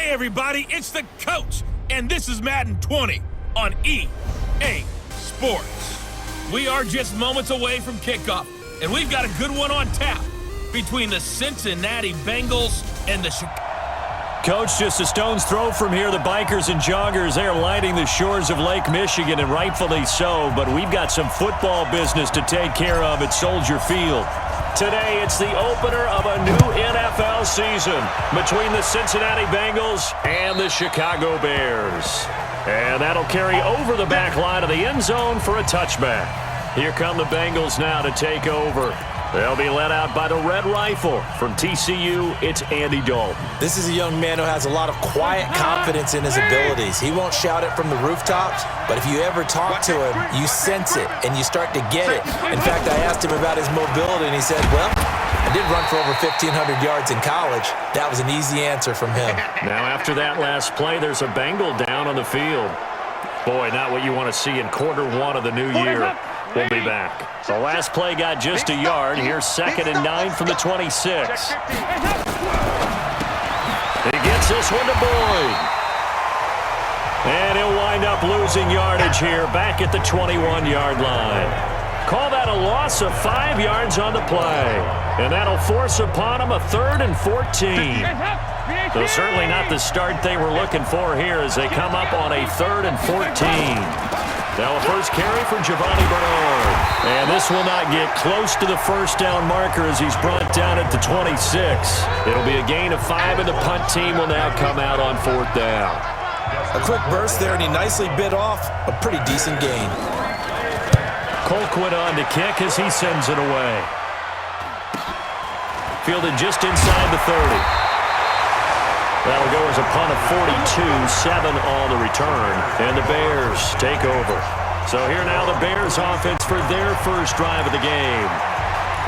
Hey everybody, it's the coach, and this is Madden 20 on EA Sports. We are just moments away from kickoff, and we've got a good one on tap between the Cincinnati Bengals and the Chicago. Coach, just a stone's throw from here. The bikers and joggers, they are lighting the shores of Lake Michigan, and rightfully so, but we've got some football business to take care of at Soldier Field. Today, it's the opener of a new NFL season between the Cincinnati Bengals and the Chicago Bears. And that'll carry over the back line of the end zone for a touchback. Here come the Bengals now to take over. They'll be led out by the Red Rifle. From TCU, it's Andy Dalton. This is a young man who has a lot of quiet confidence in his abilities. He won't shout it from the rooftops, but if you ever talk to him, you sense it, and you start to get it. In fact, I asked him about his mobility, and he said, well, I did run for over 1,500 yards in college. That was an easy answer from him. Now, after that last play, there's a Bengal down on the field. Boy, not what you want to see in quarter one of the new year. We'll be back. The last play got just a yard. Here's 2nd and 9 from the 26. He gets this one to Boyd. And he'll wind up losing yardage here back at the 21-yard line. Call that a loss of 5 yards on the play. And that'll force upon him a 3rd and 14. So certainly not the start they were looking for here as they come up on a 3rd and 14. Now a first carry for Giovanni Bernard. And this will not get close to the first down marker as he's brought down at the 26. It'll be a gain of 5, and the punt team will now come out on 4th down. A quick burst there, and he nicely bit off a pretty decent gain. Colquitt on to kick as he sends it away. Fielded just inside the 30. That'll go as a punt of 42, 7 on the return, and the Bears take over. So here now the Bears offense for their first drive of the game.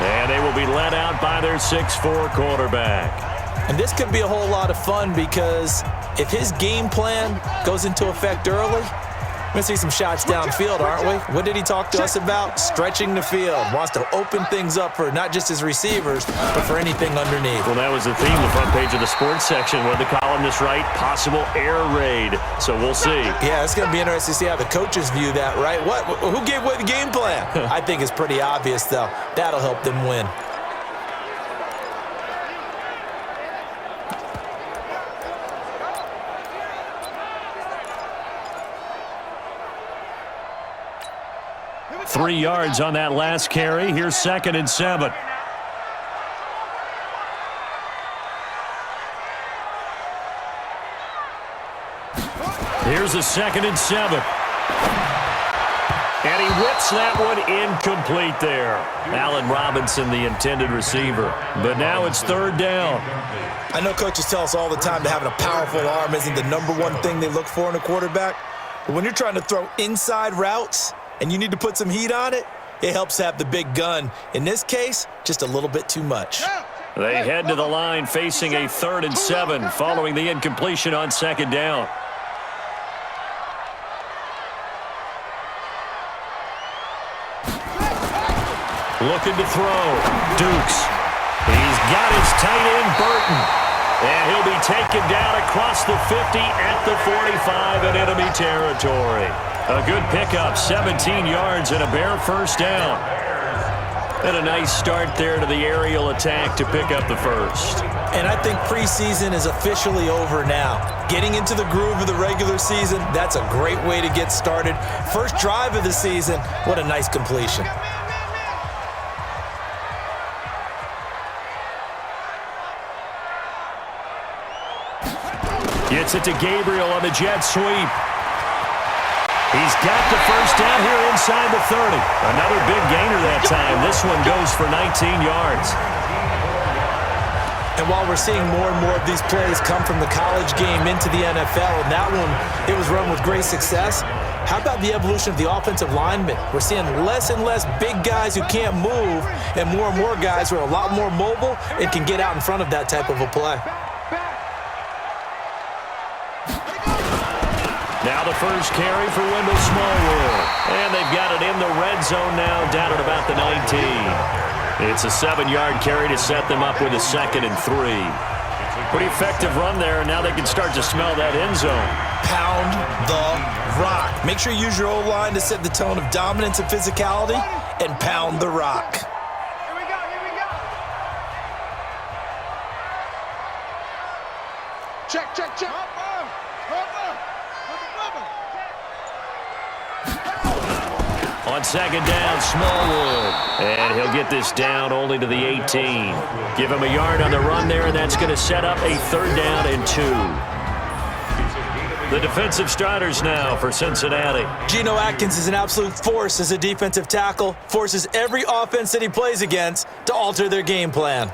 And they will be led out by their 6'4" quarterback. And this could be a whole lot of fun because if his game plan goes into effect early, we're going to see some shots downfield, aren't we? What did he talk to us about? Stretching the field. Wants to open things up for not just his receivers, but for anything underneath. Well, that was the theme, the front page of the sports section. What the columnist write? Possible air raid. So we'll see. Yeah, it's going to be interesting to see how the coaches view that, right? Who gave away the game plan? I think it's pretty obvious, though. That'll help them win. Three yards on that last carry. Here's 2nd and 7. Here's a 2nd and 7. And he whips that one incomplete there. Allen Robinson, the intended receiver. But now it's 3rd down. I know coaches tell us all the time that having a powerful arm isn't the #1 thing they look for in a quarterback. But when you're trying to throw inside routes and you need to put some heat on it, it helps have the big gun. In this case, just a little bit too much. They head to the line facing a 3rd and 7 following the incompletion on 2nd down. Looking to throw. Dukes. He's got his tight end, Burton. And he'll be taken down across the 50 at the 45 in enemy territory. A good pickup, 17 yards and a Bear first down. And a nice start there to the aerial attack to pick up the first. And I think preseason is officially over now. Getting into the groove of the regular season, that's a great way to get started. First drive of the season, what a nice completion. Gets it to Gabriel on the jet sweep. He's got the first down here inside the 30. Another big gainer that time. This one goes for 19 yards. And while we're seeing more and more of these plays come from the college game into the NFL, and that one, it was run with great success, how about the evolution of the offensive linemen? We're seeing less and less big guys who can't move and more guys who are a lot more mobile and can get out in front of that type of a play. Now the first carry for Wendell Smallwood. And they've got it in the red zone now, down at about the 19. It's a 7-yard carry to set them up with a 2nd and 3. Pretty effective run there, and now they can start to smell that end zone. Pound the rock. Make sure you use your O-line to set the tone of dominance and physicality, and pound the rock. Here we go, here we go. Check, check, check. On second down, Smallwood. And he'll get this down only to the 18. Give him a yard on the run there, and that's going to set up a 3rd down and 2. The defensive starters now for Cincinnati. Geno Atkins is an absolute force as a defensive tackle. Forces every offense that he plays against to alter their game plan.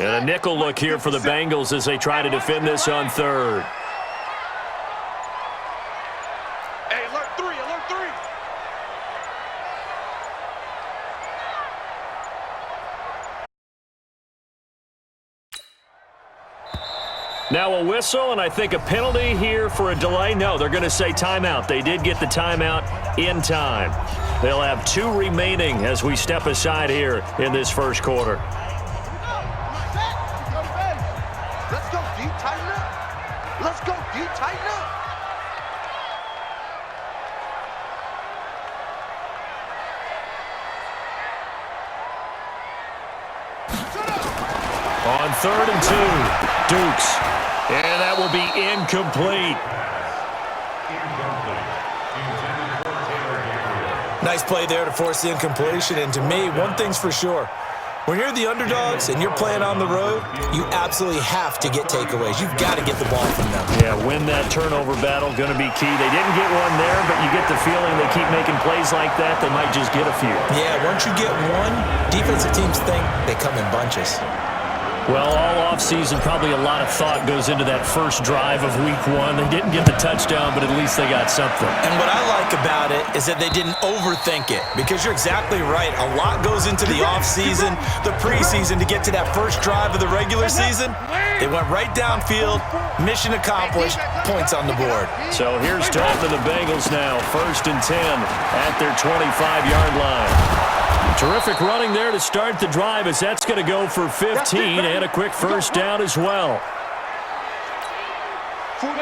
And a nickel look here for the Bengals as they try to defend this on 3rd. Hey, alert 3, alert 3. Now a whistle, and I think a penalty here for a delay. No, they're going to say timeout. They did get the timeout in time. They'll have 2 remaining as we step aside here in this first quarter. Let's go, D, tighten up. Let's go, D, tighten up. On 3rd and 2, Dukes. And that will be incomplete. Nice play there to force the incompletion. And to me, one thing's for sure. When you're the underdogs and you're playing on the road, you absolutely have to get takeaways. You've got to get the ball from them. Yeah, win that turnover battle, going to be key. They didn't get one there, but you get the feeling they keep making plays like that, they might just get a few. Yeah, once you get one, defensive teams think they come in bunches. Well, all offseason, probably a lot of thought goes into that first drive of week 1. They didn't get the touchdown, but at least they got something. And what I like about it is that they didn't overthink it, because you're exactly right. A lot goes into the offseason, the preseason to get to that first drive of the regular season. They went right downfield, mission accomplished, points on the board. So here's time to the Bengals now, 1st and 10 at their 25-yard line. Terrific running there to start the drive, as that's going to go for 15 and a quick first down as well.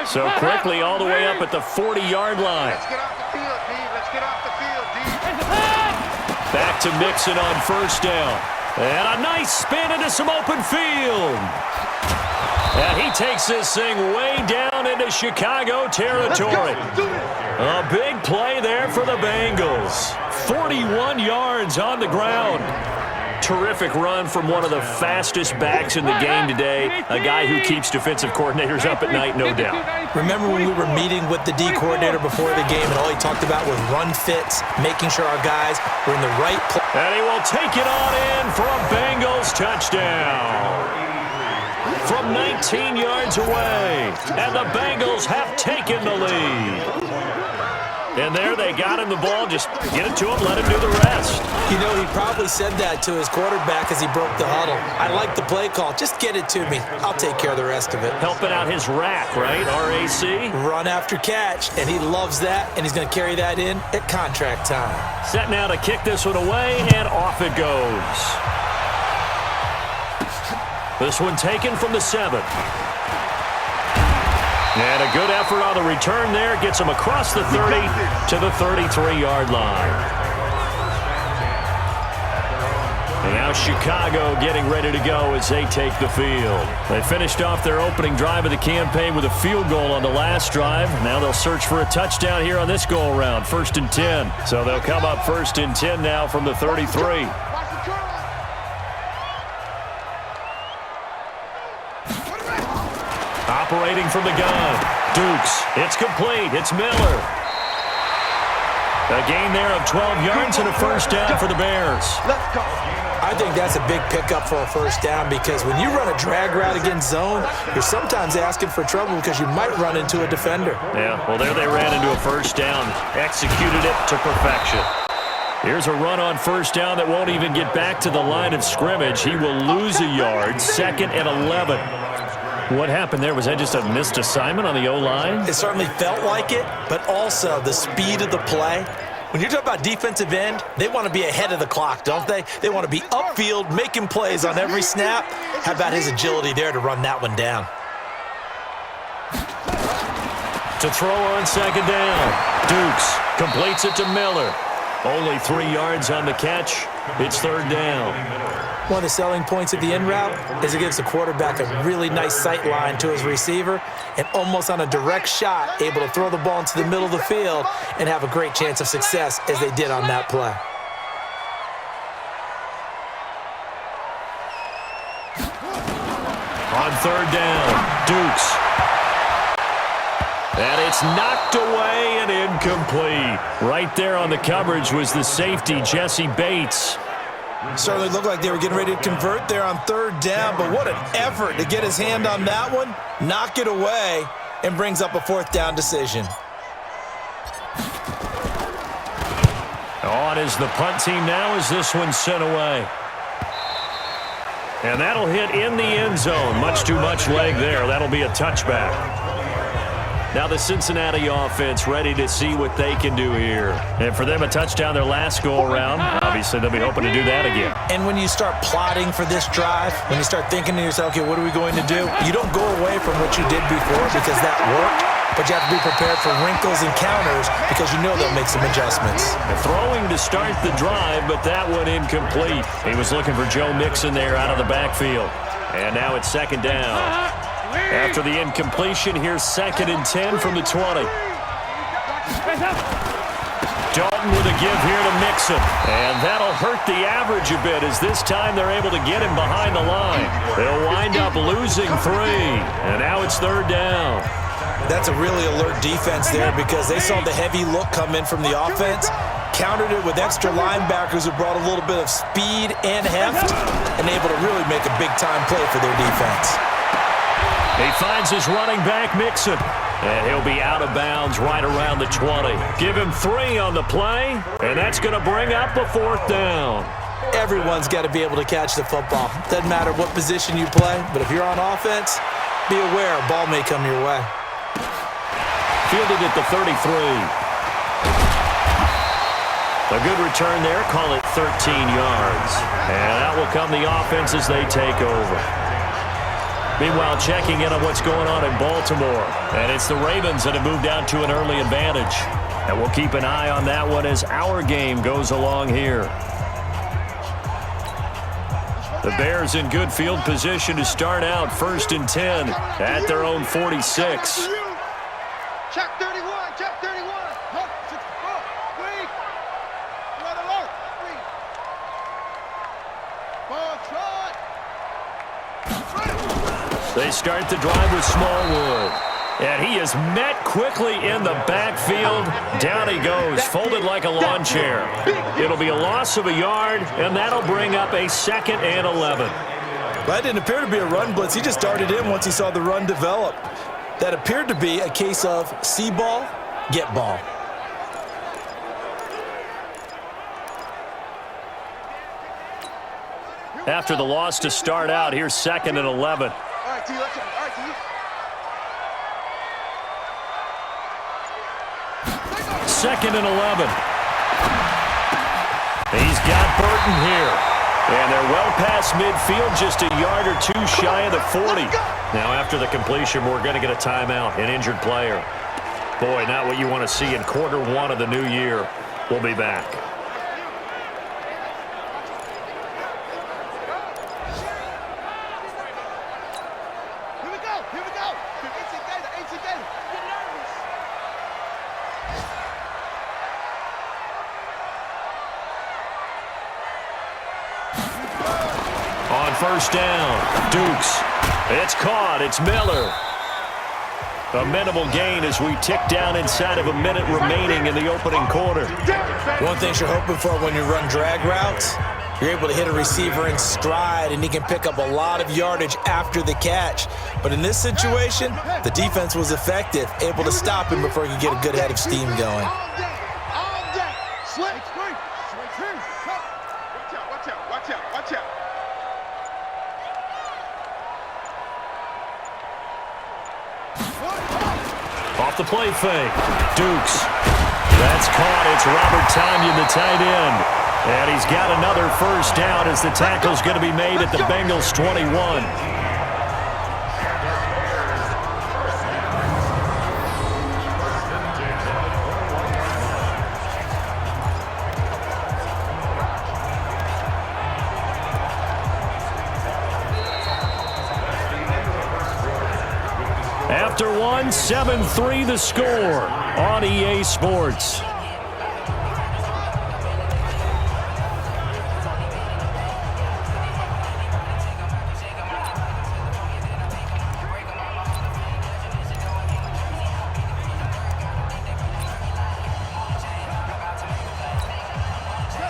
So quickly all the way up at the 40-yard line. Let's get off the field, D. Let's get off the field, D. Back to Mixon on 1st down. And a nice spin into some open field. And he takes this thing way down into Chicago territory. A big play there for the Bengals. 41 yards on the ground. Terrific run from one of the fastest backs in the game today. A guy who keeps defensive coordinators up at night, no doubt. Remember when we were meeting with the D coordinator before the game, and all he talked about was run fits, making sure our guys were in the right place. And he will take it on in for a Bengals touchdown. From 19 yards away, and the Bengals have taken the lead. And there they got him the ball. Just get it to him, let him do the rest. You know, he probably said that to his quarterback as he broke the huddle. I like the play call. Just get it to me. I'll take care of the rest of it. Helping out his rack, right? RAC. Run after catch, and he loves that, and he's going to carry that in at contract time. Set now to kick this one away, and off it goes. This one taken from the 7. And a good effort on the return there. Gets him across the 30 to the 33-yard line. And now Chicago getting ready to go as they take the field. They finished off their opening drive of the campaign with a field goal on the last drive. Now they'll search for a touchdown here on this go-around. 1st and 10. So they'll come up 1st and 10 now from the 33. Operating from the gun. Dukes. It's complete. It's Miller. A gain there of 12 yards and a first down for the Bears. Let's go. I think that's a big pickup for a first down, because when you run a drag route against zone, you're sometimes asking for trouble because you might run into a defender. Yeah, well, there they ran into a first down. Executed it to perfection. Here's a run on first down that won't even get back to the line of scrimmage. He will lose a yard. 2nd and 11. What happened there? Was that just a missed assignment on the O-line? It certainly felt like it, but also the speed of the play. When you're talking about defensive end, they want to be ahead of the clock, don't they? They want to be upfield, making plays on every snap. How about his agility there to run that one down? To throw on second down. Dukes completes it to Miller. Only 3 yards on the catch. It's third down. One of the selling points of the in route is it gives the quarterback a really nice sight line to his receiver and almost on a direct shot able to throw the ball into the middle of the field and have a great chance of success as they did on that play. On third down, Dukes. And it's knocked away and incomplete. Right there on the coverage was the safety, Jesse Bates. Certainly looked like they were getting ready to convert there on third down, but what an effort to get his hand on that one, knock it away, and brings up a fourth down decision. On is the punt team now as this one's sent away. And that'll hit in the end zone. Much too much leg there. That'll be a touchback. Now the Cincinnati offense ready to see what they can do here. And for them, a touchdown their last go-around. Obviously, they'll be hoping to do that again. And when you start plotting for this drive, when you start thinking to yourself, okay, what are we going to do? You don't go away from what you did before because that worked, but you have to be prepared for wrinkles and counters because you know they'll make some adjustments. And throwing to start the drive, but that one incomplete. He was looking for Joe Mixon there out of the backfield. And now it's second down. After the incompletion, here's 2nd and 10 from the 20. Dalton with a give here to Mixon. And that'll hurt the average a bit as this time they're able to get him behind the line. They'll wind up losing 3. And now it's third down. That's a really alert defense there because they saw the heavy look come in from the offense, countered it with extra linebackers who brought a little bit of speed and heft, and able to really make a big-time play for their defense. He finds his running back, Mixon, and he'll be out of bounds right around the 20. Give him 3 on the play, and that's going to bring up a fourth down. Everyone's got to be able to catch the football. Doesn't matter what position you play, but if you're on offense, be aware a ball may come your way. Fielded at the 33. A good return there, call it 13 yards. And out will come the offense as they take over. Meanwhile, checking in on what's going on in Baltimore. And it's the Ravens that have moved out to an early advantage. And we'll keep an eye on that one as our game goes along here. The Bears in good field position to start out 1st and 10 at their own 46. Check 31, check 31. Huh? 64. Wait. Another low. Wait. Ball trot. They start the drive with Smallwood. And he is met quickly in the backfield. Down he goes, folded like a lawn chair. It'll be a loss of a yard, and that'll bring up a 2nd and 11. That didn't appear to be a run blitz. He just darted in once he saw the run develop. That appeared to be a case of see ball, get ball. After the loss to start out, here's 2nd and 11. All right, T, let's go. All right, T. 2nd and 11. He's got Burton here. And they're well past midfield, just a yard or 2 shy of the 40. Now after the completion, we're going to get a timeout, an injured player. Boy, not what you want to see in quarter 1 of the new year. We'll be back. Here we go. Here we go. 18 data, 18 data. Get nervous. On first down, Dukes. It's caught. It's Miller. A minimal gain as we tick down inside of a minute remaining in the opening quarter. One thing you're hoping for when you run drag routes, you're able to hit a receiver in stride, and he can pick up a lot of yardage after the catch. But in this situation, the defense was effective, able to stop him before he could get a good head of steam going. All day. Slip. Watch out, watch out, watch out, watch out. Off the play fake. Dukes. That's caught. It's Robert Tonyan, the tight end. And he's got another first down as the tackle's going to be made at the Bengals 21. After one, 7-3 the score on EA Sports.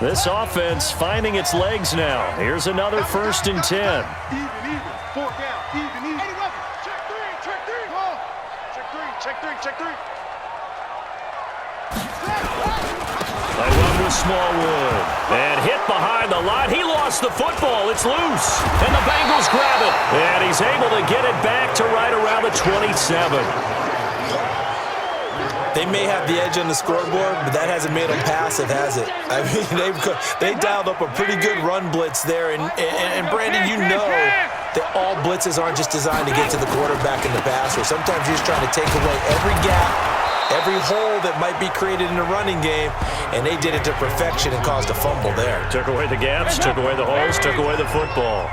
This offense finding its legs now. Here's another 1st and 10. Even. 4 down. Even. Check three. A run with Smallwood. And hit behind the line. He lost the football. It's loose. And the Bengals grab it. And he's able to get it back to right around the 27. They may have the edge on the scoreboard, but that hasn't made them passive, has it? I mean, they dialed up a pretty good run blitz there. And Brandon, you know that all blitzes aren't just designed to get to the quarterback in the passer. Sometimes you're just trying to take away every gap, every hole that might be created in the running game, and they did it to perfection and caused a fumble there. Took away the gaps, took away the holes, took away the football.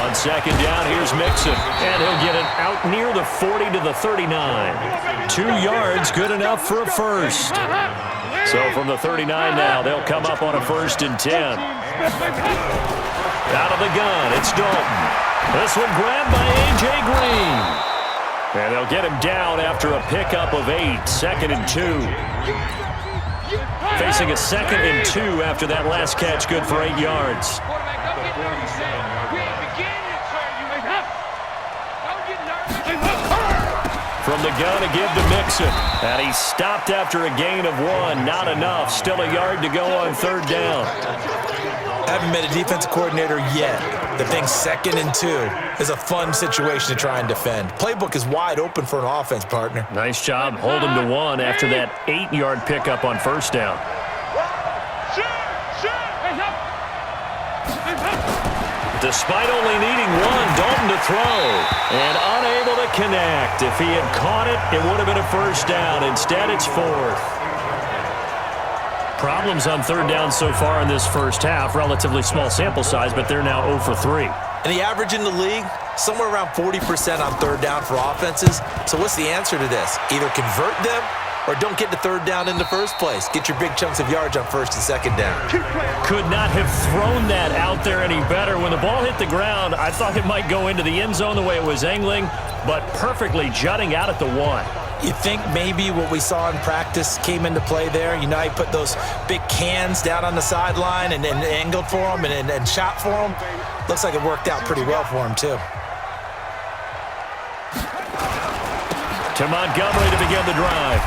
On 2nd down, here's Mixon, and he'll get it out near the 40 to the 39. 2 yards, good enough for a first. So from the 39 now, they'll come up on a 1st and 10. Out of the gun, it's Dalton. This one grabbed by A.J. Green. And they'll get him down after a pickup of 8, 2nd and 2. Facing a 2nd and 2 after that last catch, good for 8 yards. From the gun to give to Mixon. And he stopped after a gain of 1. Not enough. Still a yard to go on 3rd down. Haven't met a defensive coordinator yet that thinks 2nd and 2 is a fun situation to try and defend. Playbook is wide open for an offense, partner. Nice job holding to 1 after that 8-yard pickup on 1st down. Despite only needing 1, Dalton to throw. And unable to connect. If he had caught it, it would have been a 1st down. Instead, it's 4th. Problems on 3rd down so far in this first half. Relatively small sample size, but they're now 0 for 3. And the average in the league, somewhere around 40% on 3rd down for offenses. So what's the answer to this? Either convert them or don't get to 3rd down in the first place. Get your big chunks of yards on 1st and 2nd down. Could not have thrown that out there any better. When the ball hit the ground, I thought it might go into the end zone the way it was angling, but perfectly jutting out at the 1. You think maybe what we saw in practice came into play there? You know, he put those big cans down on the sideline and angled for him and shot for him. Looks like it worked out pretty well for him, too. To Montgomery to begin the drive.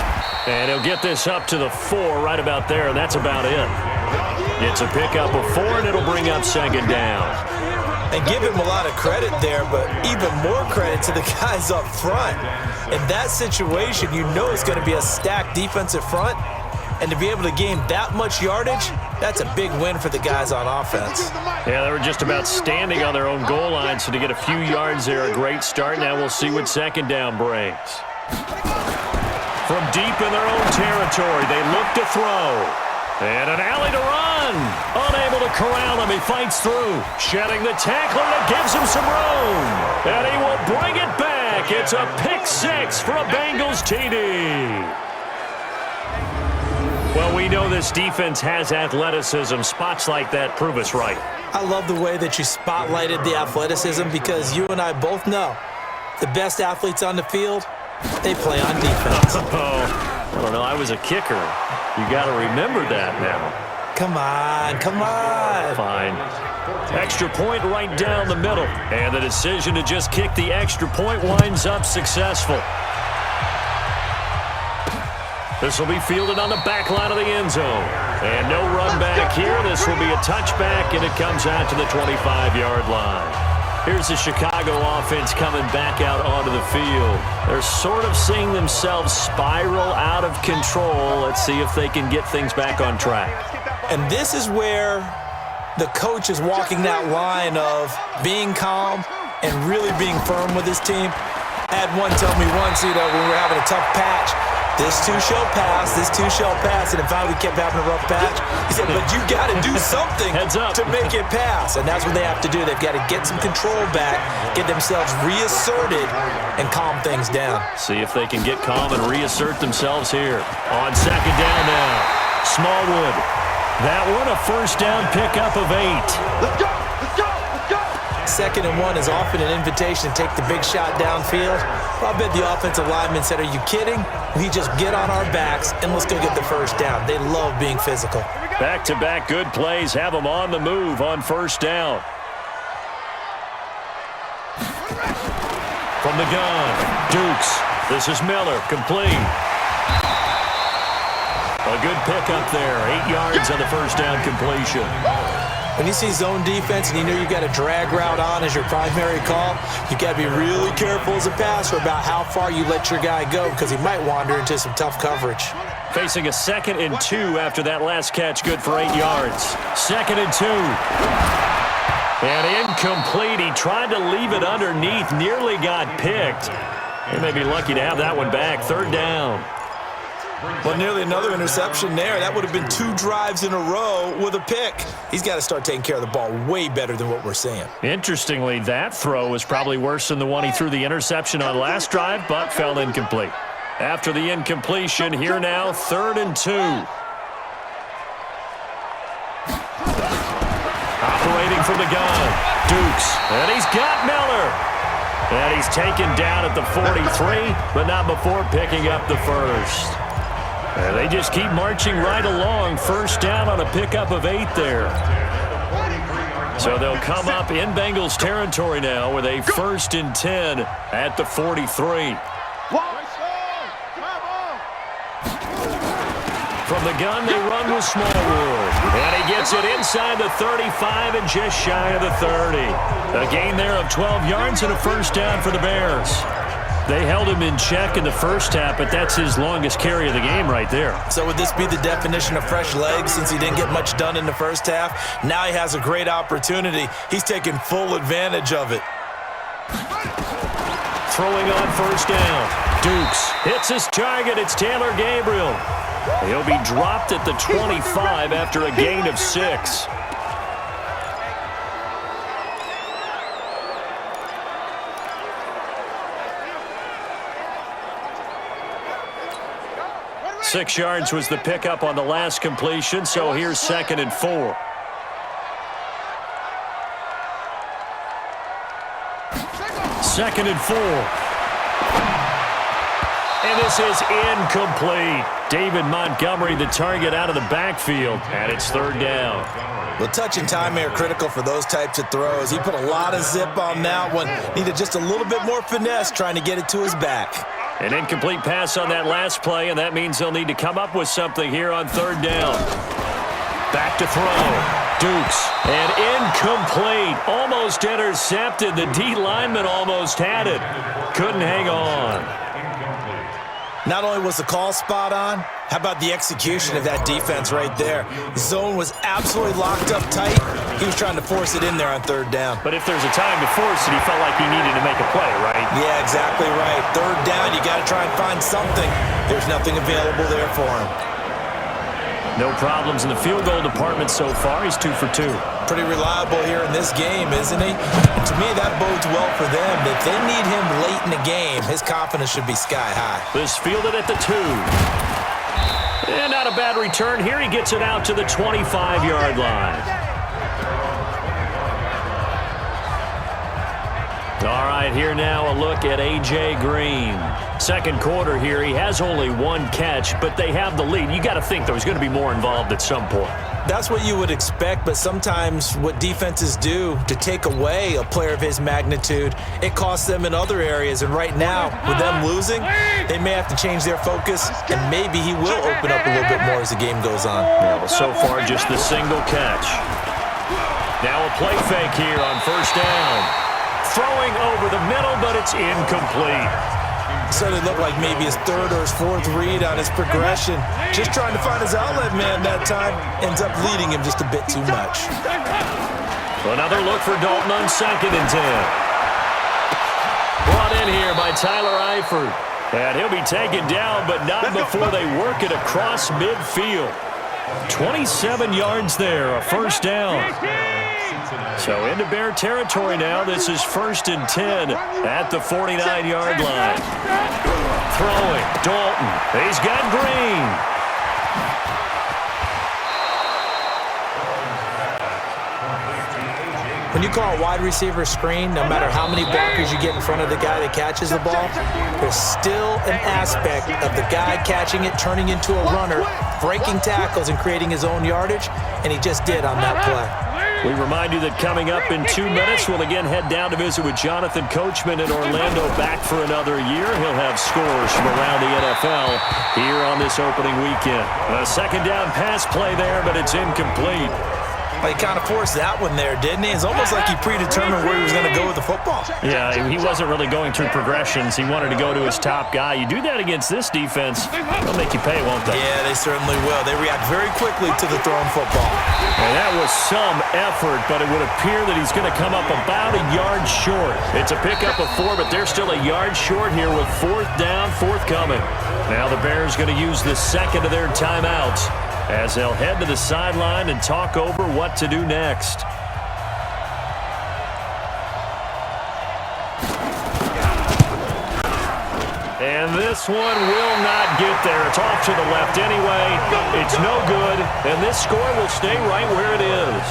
And he'll get this up to the 4 right about there, and that's about it. It's a pickup of 4, and it'll bring up 2nd down. And give him a lot of credit there, but even more credit to the guys up front. In that situation, you know it's going to be a stacked defensive front, and to be able to gain that much yardage, that's a big win for the guys on offense. Yeah, they were just about standing on their own goal line, so to get a few yards there, a great start. Now we'll see what 2nd down brings. From deep in their own territory, they look to throw. And an alley to run. Unable to corral him. He fights through. Shedding the tackler that gives him some room. And he will bring it back. It's a pick 6 for a Bengals TD. Well, we know this defense has athleticism. Spots like that prove us right. I love the way that you spotlighted the athleticism because you and I both know the best athletes on the field, they play on defense. I don't know. I was a kicker. You got to remember that now. Come on. Fine. Extra point right down the middle. And the decision to just kick the extra point winds up successful. This will be fielded on the back line of the end zone. And no run back here. This will be a touchback, and it comes out to the 25-yard line. Here's the Chicago offense coming back out onto the field. They're sort of seeing themselves spiral out of control. Let's see if they can get things back on track. And this is where the coach is walking that line of being calm and really being firm with his team. I had one tell me once, when we were having a tough patch, this too shall pass, this too shall pass, and finally we kept having a rough patch. He said, but you got to do something to make it pass, and that's what they have to do. They've got to get some control back, get themselves reasserted, and calm things down. See if they can get calm and reassert themselves here. On second down now, Smallwood. That one a first down pickup of 8. Let's go! Let's go! Let's go! 2nd and 1 is often an invitation to take the big shot downfield. Well, I bet the offensive lineman said, are you kidding? We just get on our backs and let's go get the first down. They love being physical. Back-to-back good plays have them on the move on first down. From the gun, Dukes. This is Miller, complete. A good pickup there, 8 yards on the first down completion. When you see zone defense and you know you've got a drag route on as your primary call, you've got to be really careful as a passer about how far you let your guy go because he might wander into some tough coverage. Facing a 2nd and 2 after that last catch, good for 8 yards. 2nd and 2. And incomplete. He tried to leave it underneath, nearly got picked. They may be lucky to have that one back. 3rd down. Well, nearly another interception there. That would have been 2 drives in a row with a pick. He's got to start taking care of the ball way better than what we're seeing. Interestingly, that throw was probably worse than the one he threw the interception on last drive, but fell incomplete. After the incompletion, here now, 3rd and 2. Operating from the gun, Dukes, and he's got Miller. And he's taken down at the 43, but not before picking up the first. And they just keep marching right along. First down on a pickup of 8 there. So they'll come up in Bengals territory now with a 1st and 10 at the 43. From the gun, they run with Smallwood. And he gets it inside the 35 and just shy of the 30. A gain there of 12 yards and a first down for the Bears. They held him in check in the first half, but that's his longest carry of the game right there. So would this be the definition of fresh legs since he didn't get much done in the first half? Now he has a great opportunity. He's taking full advantage of it. Throwing on first down. Dukes hits his target. It's Taylor Gabriel. He'll be dropped at the 25 after a gain of 6. Six yards was the pickup on the last completion, so here's 2nd and 4. Second and 4. And this is incomplete. David Montgomery, the target out of the backfield, and it's 3rd down. Well, touch and time are critical for those types of throws. He put a lot of zip on that one. Needed just a little bit more finesse trying to get it to his back. An incomplete pass on that last play, and that means they'll need to come up with something here on 3rd down. Back to throw. Dukes. And incomplete. Almost intercepted. The D lineman almost had it. Couldn't hang on. Not only was the call spot on, how about the execution of that defense right there? Zone was absolutely locked up tight. He was trying to force it in there on 3rd down. But if there's a time to force it, he felt like he needed to make a play, right? Yeah, exactly right. 3rd down, you got to try and find something. There's nothing available there for him. No problems in the field goal department so far. He's 2 for 2. Pretty reliable here in this game, isn't he? And to me, that bodes well for them. If they need him late in the game, his confidence should be sky high. This fielded at the 2. And not a bad return here. He gets it out to the 25-yard line. All right, here now a look at A.J. Green. Second quarter here, he has only 1 catch, but they have the lead. You got to think there was going to be more involved at some point. That's what you would expect, but sometimes what defenses do to take away a player of his magnitude, it costs them in other areas. And right now, with them losing, they may have to change their focus, and maybe he will open up a little bit more as the game goes on. Yeah, well, so far, just the single catch. Now a play fake here on first down. throwing over the middle, but it's incomplete. So it looked like maybe his third or his fourth read on his progression. Just trying to find his outlet man that time. Ends up leading him just a bit too much. Another look for Dalton on 2nd and 10. Brought in here by Tyler Eifert. And he'll be taken down, but not before they work it across midfield. 27 yards there, a first down. So into Bear territory now. This is 1st and 10 at the 49-yard line. Throwing, Dalton. He's got Green. When you call a wide receiver screen, no matter how many blockers you get in front of the guy that catches the ball, there's still an aspect of the guy catching it, turning into a runner, breaking tackles and creating his own yardage, and he just did on that play. We remind you that coming up in 2 minutes, we'll again head down to visit with Jonathan Coachman in Orlando, back for another year. He'll have scores from around the NFL here on this opening weekend. A second down pass play there, but it's incomplete. Well, he kind of forced that one there, didn't he? It's almost like he predetermined where he was going to go with the football. Yeah, he wasn't really going through progressions. He wanted to go to his top guy. You do that against this defense, they'll make you pay, won't they? Yeah, they certainly will. They react very quickly to the thrown football. And that was some effort, but it would appear that he's going to come up about a yard short. It's a pickup of 4, but they're still a yard short here with 4th down, forthcoming. Now the Bears going to use the second of their timeouts as they'll head to the sideline and talk over what to do next. And this one will not get there. It's off to the left anyway. It's no good, and this score will stay right where it is.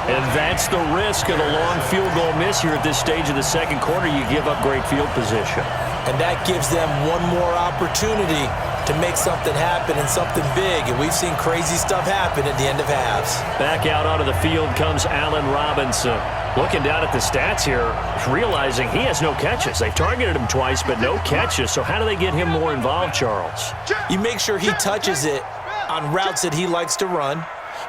And that's the risk of the long field goal miss here at this stage of the second quarter. You give up great field position. And that gives them one more opportunity to make something happen and something big. And we've seen crazy stuff happen at the end of halves. Back out onto the field comes Allen Robinson. Looking down at the stats here, realizing he has no catches. They've targeted him twice, but no catches. So how do they get him more involved, Charles? You make sure he touches it on routes that he likes to run.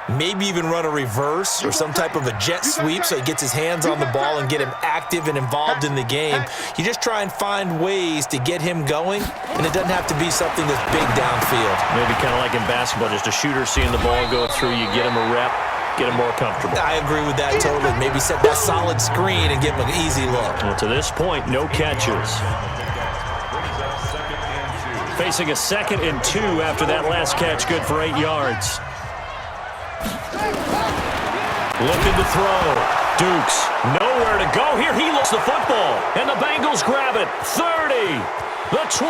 Maybe even run a reverse or some type of a jet sweep so he gets his hands on the ball and get him active and involved in the game. You just try and find ways to get him going, and it doesn't have to be something that's big downfield. Maybe kind of like in basketball, just a shooter seeing the ball go through, you get him a rep, get him more comfortable. I agree with that totally. Maybe set that solid screen and give him an easy look. Well, to this point, no catches. Facing a 2nd and 2 after that last catch, good for 8 yards. Looking to throw. Dukes, nowhere to go here. He loses the football, and the Bengals grab it. 30, the 20,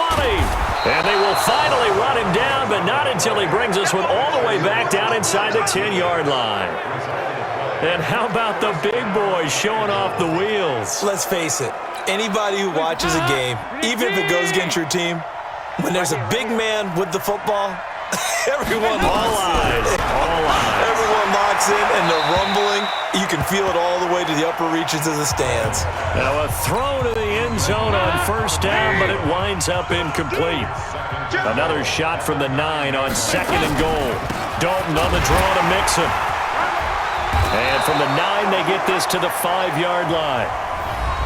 and they will finally run him down, but not until he brings us all the way back down inside the 10-yard line. And how about the big boys showing off the wheels? Let's face it, anybody who watches a game, even if it goes against your team, when there's a big man with the football, everyone locks in. All eyes. Everyone locks in, and they're rumbling. You can feel it all the way to the upper reaches of the stands. Now a throw to the end zone on 1st down, but it winds up incomplete. Another shot from the 9 on 2nd and goal. Dalton on the draw to Mixon. And from the 9, they get this to the 5-yard line.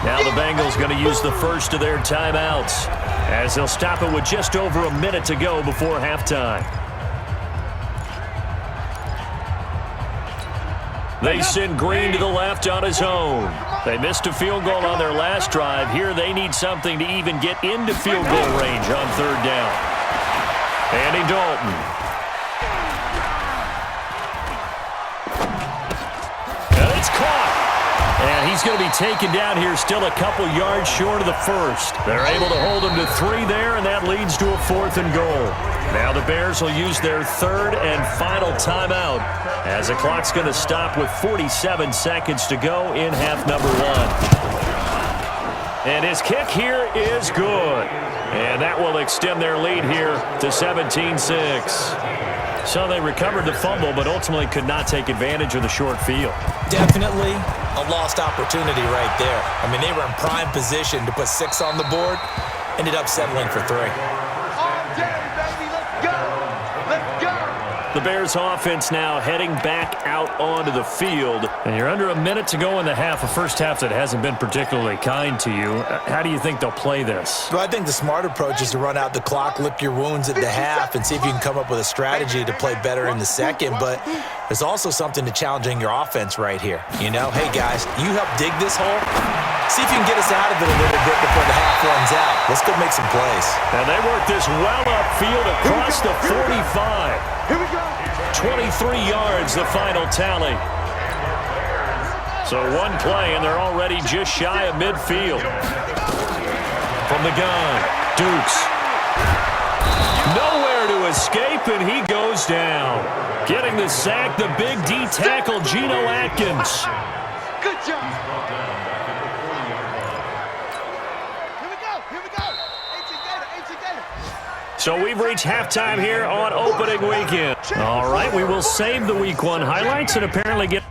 Now the Bengals going to use the first of their timeouts, as they'll stop it with just over a minute to go before halftime. They send Green to the left on his own. They missed a field goal on their last drive. Here they need something to even get into field goal range on 3rd down. Andy Dalton. And it's caught. And he's going to be taken down here, still a couple yards short of the first. They're able to hold him to 3 there, and that leads to a 4th and goal. Now the Bears will use their 3rd and final timeout, as the clock's going to stop with 47 seconds to go in half number 1. And his kick here is good. And that will extend their lead here to 17-6. So they recovered the fumble, but ultimately could not take advantage of the short field. Definitely a lost opportunity right there. I mean, they were in prime position to put 6 on the board. Ended up settling for 3. All day, baby. Let's go. Let's go. The Bears offense now heading back out onto the field. And you're under a minute to go in the half, a first half that hasn't been particularly kind to you. How do you think they'll play this? Well, I think the smart approach is to run out the clock, lick your wounds at the half, and see if you can come up with a strategy to play better in the second. But there's also something to challenging your offense right here. You know, hey, guys, you help dig this hole. See if you can get us out of it a little bit before the half runs out. Let's go make some plays. And they work this well upfield across the 45. Here we go. 23 yards, the final tally. So one play, and they're already just shy of midfield. From the gun, Dukes. Nowhere to escape, and he goes down. Getting the sack, the big D tackle, Geno Atkins. Good job. Here we go. Here we go. Gator. So we've reached halftime here on opening weekend. All right, we will save the Week 1 highlights and apparently get...